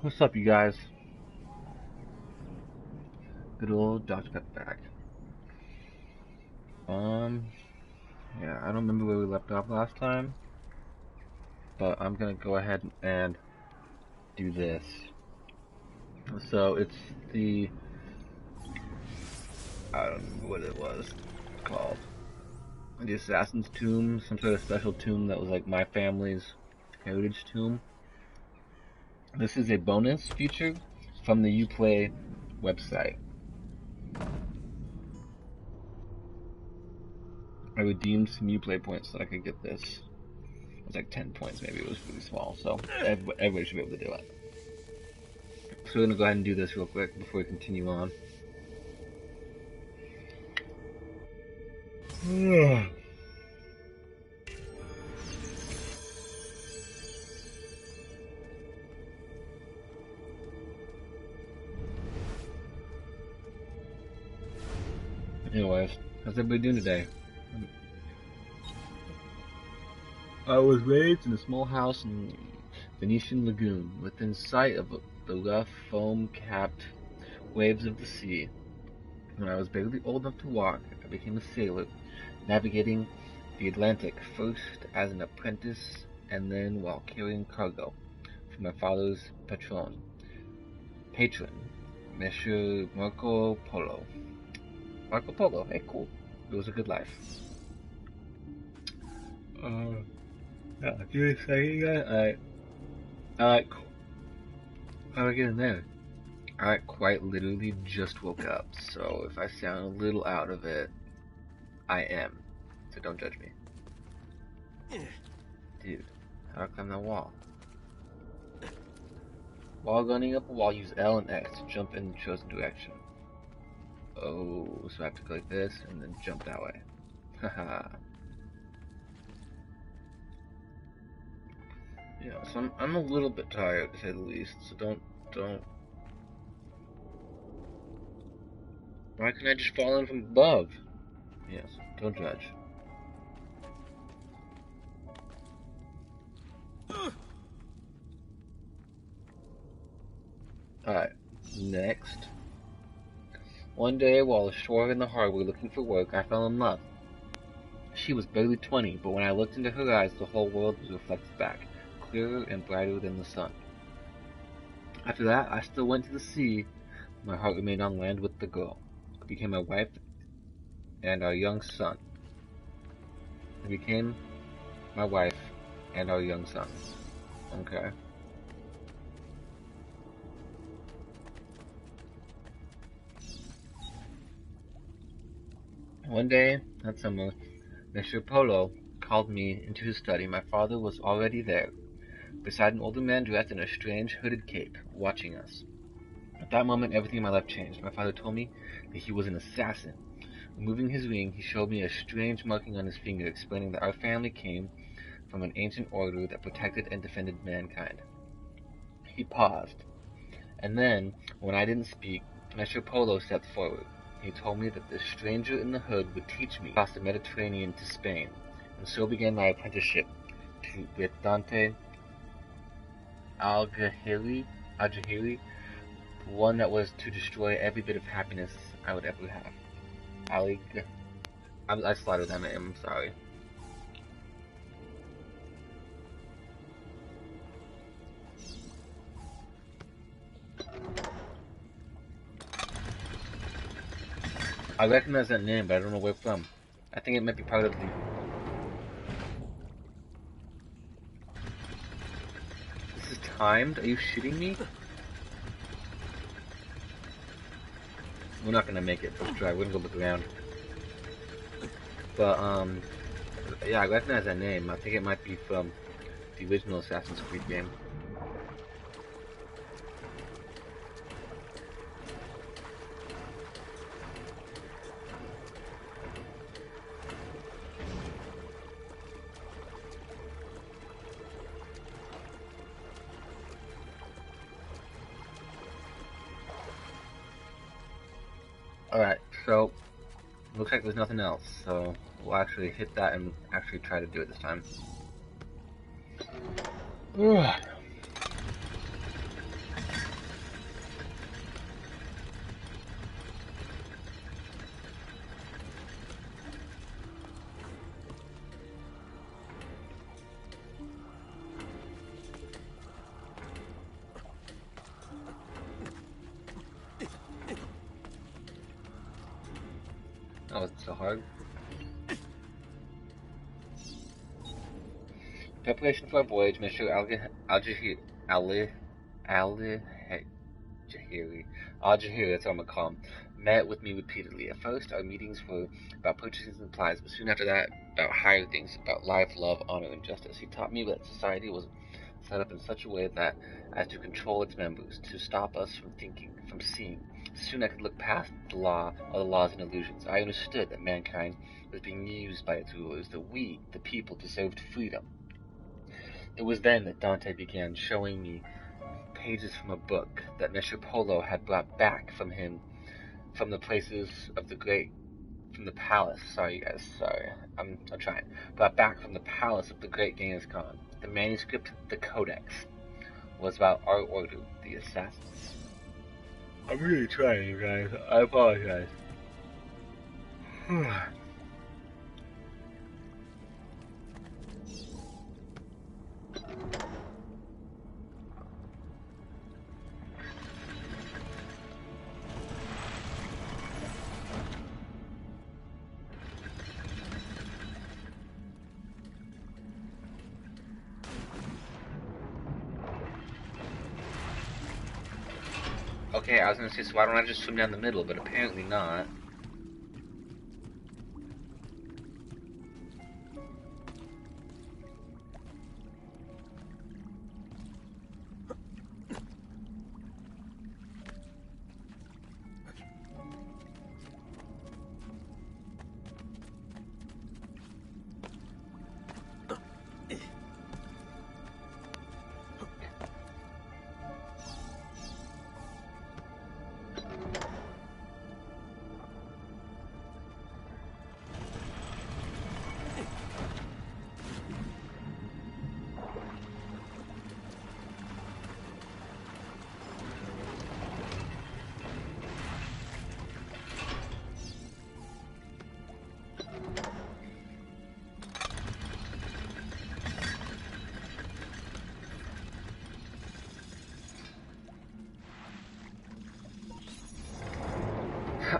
What's up, you guys? Good old Dr. Pep back. Yeah, I don't remember where we left off last time, but I'm gonna go ahead and do this. So it's the, I don't remember what it was called. The Assassin's Tomb, some sort of special tomb that was like my family's heritage tomb. This is a bonus feature from the Uplay website. I redeemed some Uplay points so I could get this. It was like 10 points, maybe it was really small, so everybody should be able to do it. So we're gonna go ahead and do this real quick before we continue on. Anyways, how's everybody doing today? I was raised in a small house in Venetian lagoon, within sight of the rough, foam-capped waves of the sea. When I was barely old enough to walk, I became a sailor, navigating the Atlantic, first as an apprentice and then while carrying cargo for my father's patron, Monsieur Marco Polo. Marco Polo, hey, cool. It was a good life. Yeah, you were saying that? How do I get in there? I quite literally just woke up, so if I sound a little out of it, I am. So don't judge me. Dude, how do I climb that wall? While running up a wall, use L and X to jump in the chosen direction. Oh, so I have to go like this and then jump that way. Haha. Yeah, so I'm a little bit tired, to say the least, so don't... Why can't I just fall in from above? Yes, don't judge. Alright, next. One day, while ashore in the harbor looking for work, I fell in love. She was barely 20, but when I looked into her eyes, the whole world was reflected back, clearer and brighter than the sun. After that, I still went to the sea. My heart remained on land with the girl, who became my wife and our young son. Who became my wife and our young son. Okay. One day, that summer, Monsieur Polo called me into his study. My father was already there, beside an older man dressed in a strange hooded cape, watching us. At that moment, everything in my life changed. My father told me that he was an assassin. Removing his ring, he showed me a strange marking on his finger, explaining that our family came from an ancient order that protected and defended mankind. He paused, and then, when I didn't speak, Monsieur Polo stepped forward. He told me that the stranger in the hood would teach me across the Mediterranean to Spain, and so began my apprenticeship with Dante Alighieri, the one that was to destroy every bit of happiness I would ever have. I slaughtered that name, I'm sorry. I recognize that name, but I don't know where from. I think it might be part of the... This is timed? Are you shitting me? We're not gonna make it. Let's try. We're gonna go look around. But, yeah, I recognize that name. I think it might be from the original Assassin's Creed game. Alright, so, looks like there's nothing else, so we'll actually hit that and actually try to do it this time. Oh, it's so hard. Preparation for our voyage, Mr. Al-Jahiri, that's what I'm gonna call him, met with me repeatedly. At first, our meetings were about purchasing supplies, but soon after that, about higher things, about life, love, honor, and justice. He taught me that society was set up in such a way that as to control its members, to stop us from thinking, from seeing. Soon I could look past the law, all the laws and illusions. I understood that mankind was being used by its rulers, that we, the people, deserved freedom. It was then that Dante began showing me pages from a book that Messer Polo had brought back from him from the places of the great from the palace. Sorry guys, sorry. I'm trying. Brought back from the palace of the great Genghis Khan. The manuscript, the Codex, was about our order, the assassins. I'm really trying, you guys. I apologize. Okay, I was gonna say, so why don't I just swim down the middle, but apparently not.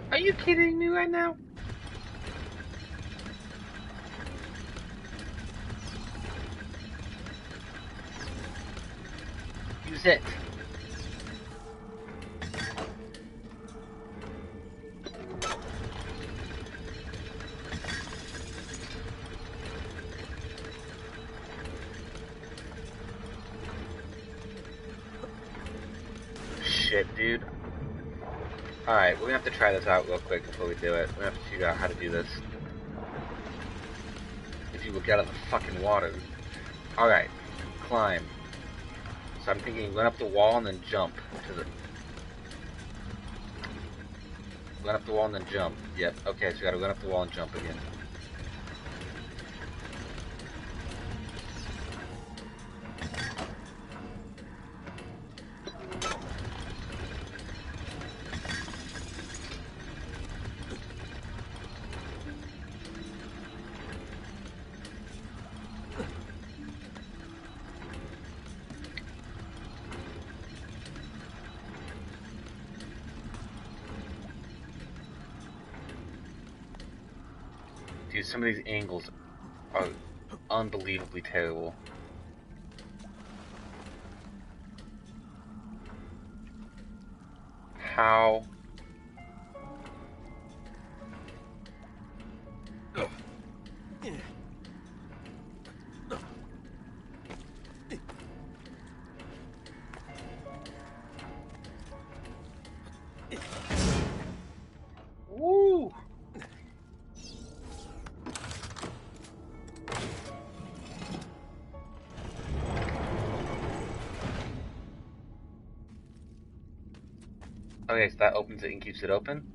Are you kidding me right now? Use it. Shit, dude. Alright, we're gonna have to try this out real quick before we do it. We're gonna have to figure out how to do this. If you will get out of the fucking water. Alright, climb. So I'm thinking run up the wall and then jump to the... Run up the wall and then jump. Yep, okay, so we gotta run up the wall and jump again. Dude, some of these angles are unbelievably terrible. How? Woo! Okay, so that opens it and keeps it open.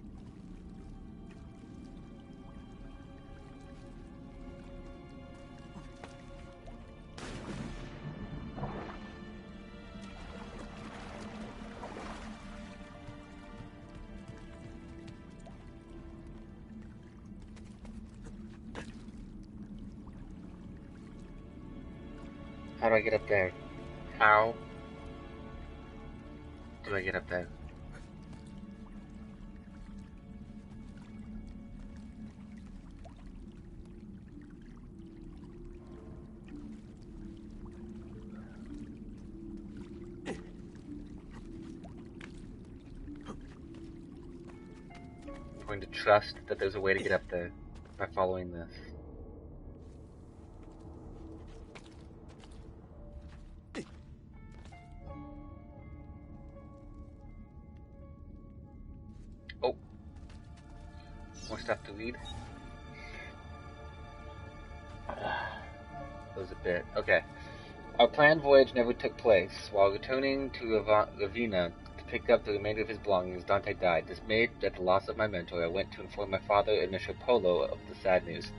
How do I get up there? How do I get up there? going to trust that there's a way to get up there by following this. Oh. More stuff to read. That was a bit. Okay. Our planned voyage never took place. While returning to Ravenna to pick up the remainder of his belongings, Dante died. Dismayed at the loss of my mentor, I went to inform my father and Mr. Polo of the sad news.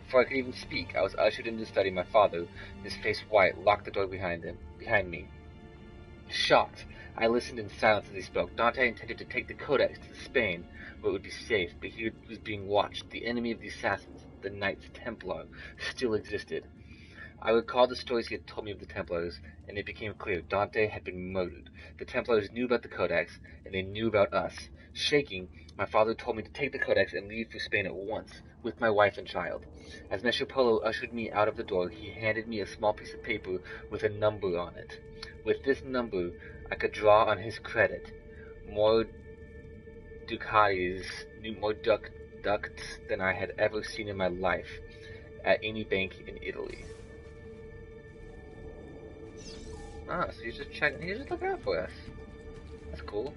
Before I could even speak, I was ushered into the study. My father, his face white, locked the door behind me. Shocked, I listened in silence as he spoke. Dante intended to take the Codex to Spain, where it would be safe, but he was being watched. The enemy of the assassins, the Knights Templar, still existed. I recalled the stories he had told me of the Templars, and it became clear Dante had been murdered. The Templars knew about the Codex, and they knew about us. Shaking, my father told me to take the Codex and leave for Spain at once, with my wife and child. As Messer Polo ushered me out of the door, he handed me a small piece of paper with a number on it. With this number, I could draw on his credit. More ducats than I had ever seen in my life at any bank in Italy. Ah, so he's just checking. He's just looking out for us. That's cool.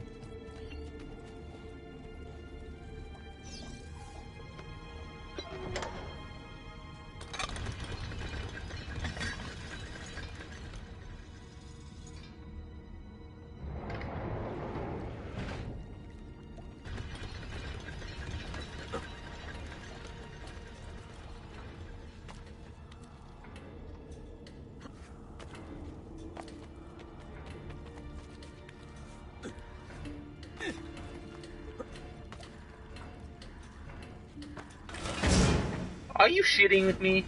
Are you shitting with me?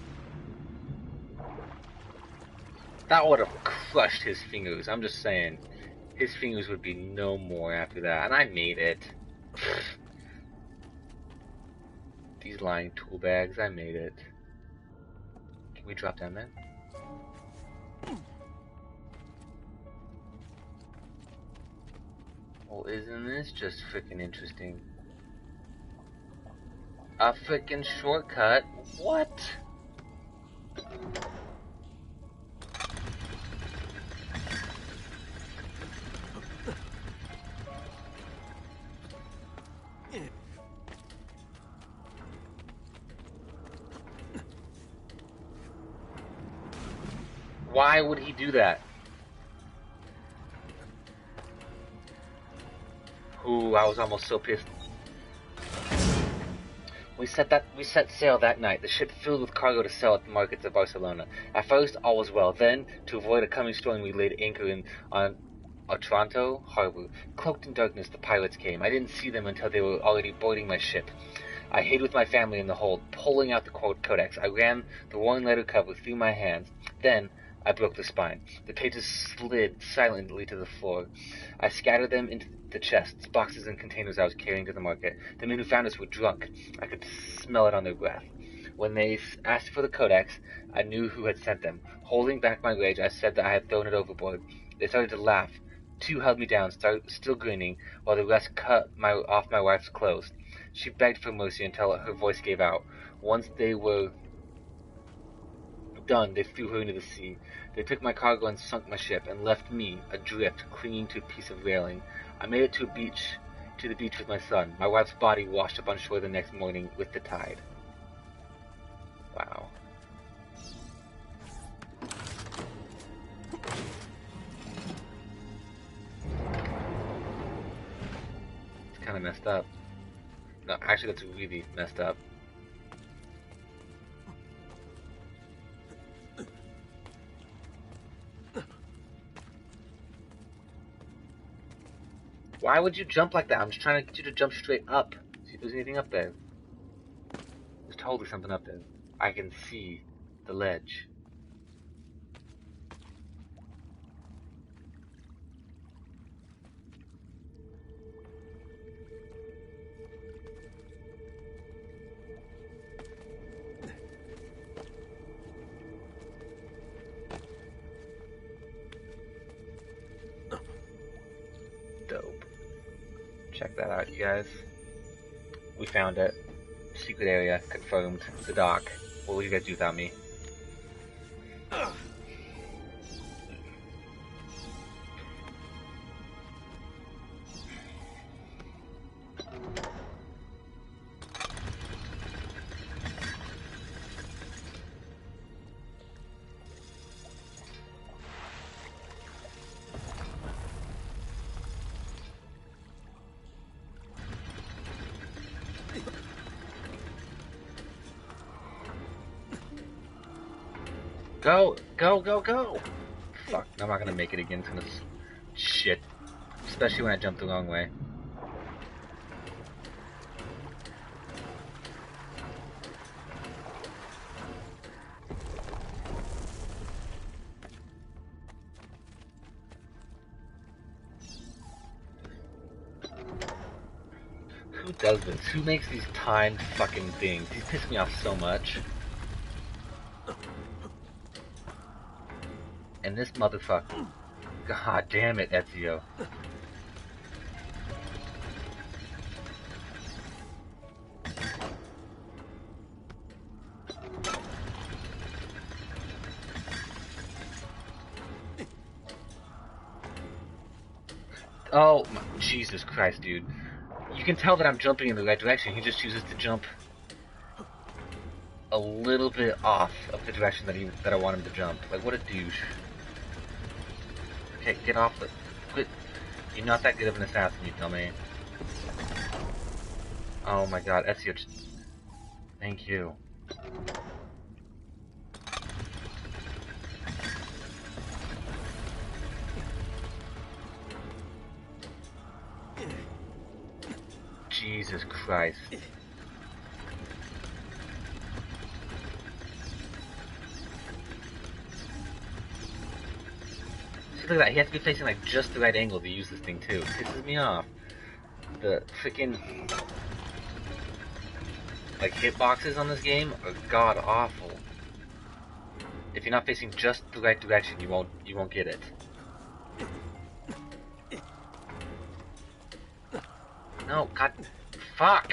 That would have crushed his fingers. I'm just saying. His fingers would be no more after that. And I made it. These lying tool bags, I made it. Can we drop down there? Well, isn't this just freaking interesting? A freaking shortcut? What? Why would he do that? Ooh, I was almost so pissed. We set sail that night, the ship filled with cargo to sell at the markets of Barcelona. At first, all was well. Then, to avoid a coming storm, we laid anchor on Otranto harbor. Cloaked in darkness, the pirates came. I didn't see them until they were already boarding my ship. I hid with my family in the hold, pulling out the codex. I ran the worn letter cover through my hands. Then, I broke the spine. The pages slid silently to the floor. I scattered them into the chests, boxes, and containers I was carrying to the market. The men who found us were drunk. I could smell it on their breath. When they asked for the codex, I knew who had sent them. Holding back my rage, I said that I had thrown it overboard. They started to laugh. Two held me down, still grinning, while the rest cut off my wife's clothes. She begged for mercy until her voice gave out. Once they were done, they threw her into the sea. They took my cargo and sunk my ship, and left me adrift, clinging to a piece of railing. I made it to the beach with my son. My wife's body washed up on shore the next morning with the tide. Wow. It's kind of messed up. No, actually, that's really messed up. Why would you jump like that? I'm just trying to get you to jump straight up. See if there's anything up there. There's totally something up there. I can see the ledge. Dope. Check that out, you guys. We found it. Secret area. Confirmed. The dock. What will you guys do without me? Go! Go, go, go! Fuck, I'm not gonna make it again. It's gonna... Shit. Especially when I jump the wrong way. Who does this? Who makes these timed fucking things? These piss me off so much. And this motherfucker. God damn it, Ezio. Oh, Jesus Christ, dude. You can tell that I'm jumping in the right direction. He just chooses to jump a little bit off of the direction that I want him to jump. Like, what a douche. Okay, get off the... Quit. You're not that good of an assassin, you dummy. Oh my god, Ezio, thank you. Jesus Christ. See, look at that. He has to be facing like just the right angle to use this thing too. It pisses me off. The freaking like hitboxes on this game are god awful. If you're not facing just the right direction, you won't get it. No, god, fuck.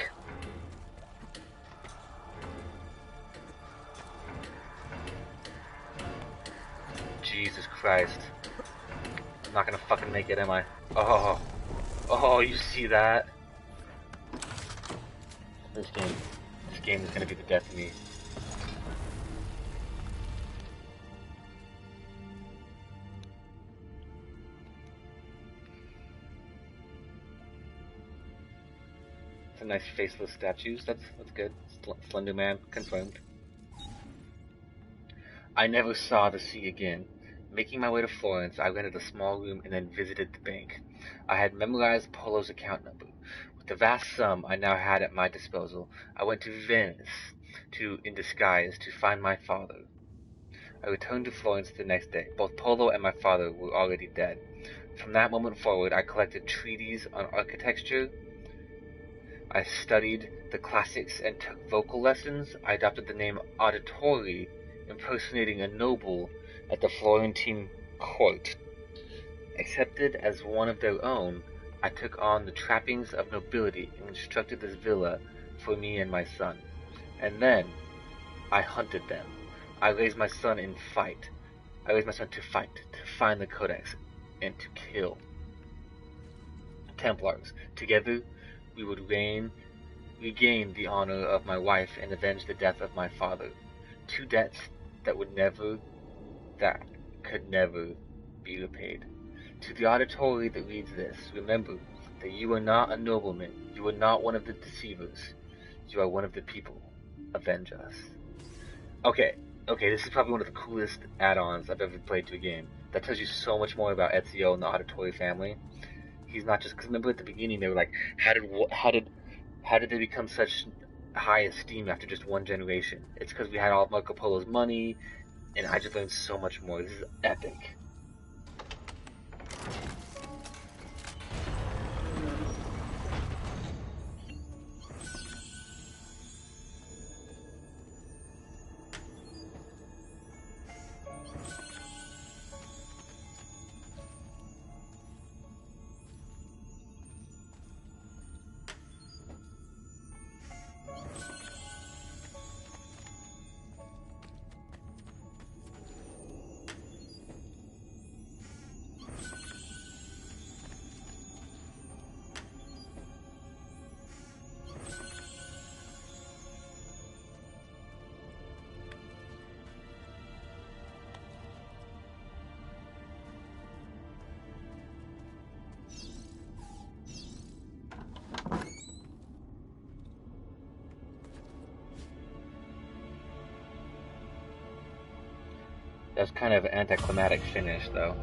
Jesus Christ. I'm not gonna fucking make it, am I? Oh. Oh, you see that? This game is gonna be the death of me. Some nice faceless statues. That's good. Slender Man confirmed. I never saw the sea again. Making my way to Florence, I rented a small room and then visited the bank. I had memorized Polo's account number. With the vast sum I now had at my disposal, I went to Venice in disguise to find my father. I returned to Florence the next day. Both Polo and my father were already dead. From that moment forward, I collected treatises on architecture. I studied the classics and took vocal lessons. I adopted the name Auditore, impersonating a noble at the Florentine court. Accepted as one of their own, I took on the trappings of nobility and constructed this villa for me and my son. And then, I hunted them. I raised my son to fight, to find the Codex, and to kill. Templars. Together, we would regain the honor of my wife and avenge the death of my father. Two debts that could never be repaid. To the auditory that reads this, remember that you are not a nobleman. You are not one of the deceivers. You are one of the people. Avenge us. Okay, this is probably one of the coolest add-ons I've ever played to a game. That tells you so much more about Ezio and the Auditore family. He's not just, because remember at the beginning they were like, how did they become such high esteem after just one generation? It's because we had all of Marco Polo's money, and I just learned so much more. This is epic. That's kind of an anticlimactic finish, though.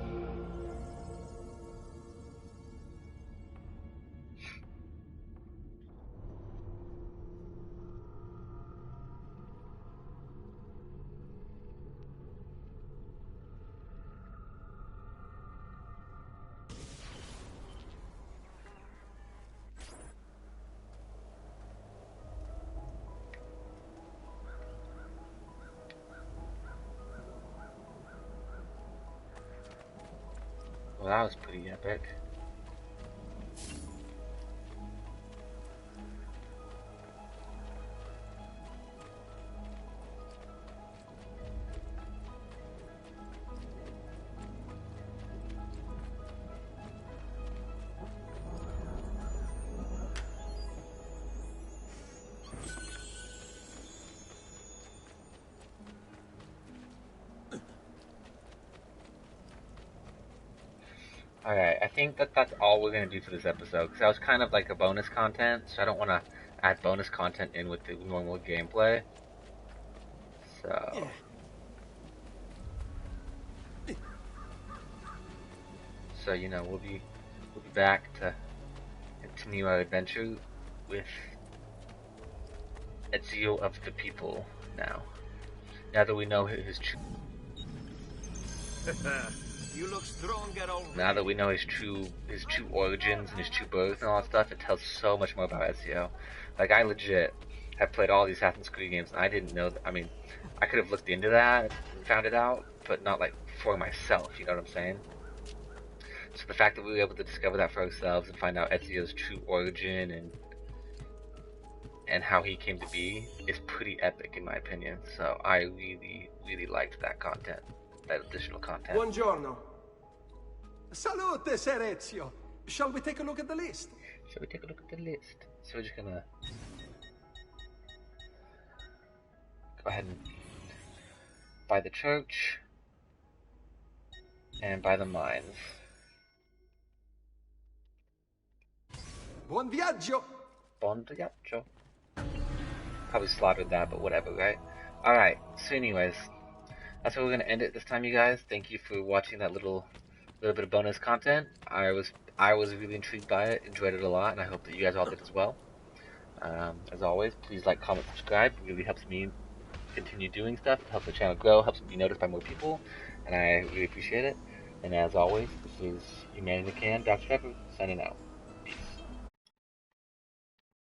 Well, that was pretty epic. Alright, I think that's all we're going to do for this episode, because that was kind of like a bonus content, so I don't want to add bonus content in with the normal gameplay. So you know, we'll be back to continue our adventure with Ezio of the People now. Now that we know his true... You look stronger already. Now that we know his true origins and his true birth and all that stuff, it tells so much more about Ezio. Like, I legit have played all these Assassin's Creed games, and I didn't know that. I mean, I could have looked into that and found it out, but not like for myself, you know what I'm saying? So the fact that we were able to discover that for ourselves and find out Ezio's true origin and how he came to be is pretty epic in my opinion. So I really liked that content, that additional content. Buongiorno. Salute, Ser Ezio. Shall we take a look at the list? Shall we take a look at the list? So we're just gonna go ahead and buy the church and buy the mines. Buon viaggio. Buon viaggio. Probably slaughtered that, but whatever, right? Alright, so anyways, that's where we're gonna end it this time, you guys. Thank you for watching that little bit of bonus content. I was really intrigued by it, enjoyed it a lot, and I hope that you guys all did as well. As always, please like, comment, subscribe. It really helps me continue doing stuff. It helps the channel grow, helps me be noticed by more people, and I really appreciate it. And as always, this is Humanity Can, Dr. Pepper, signing out.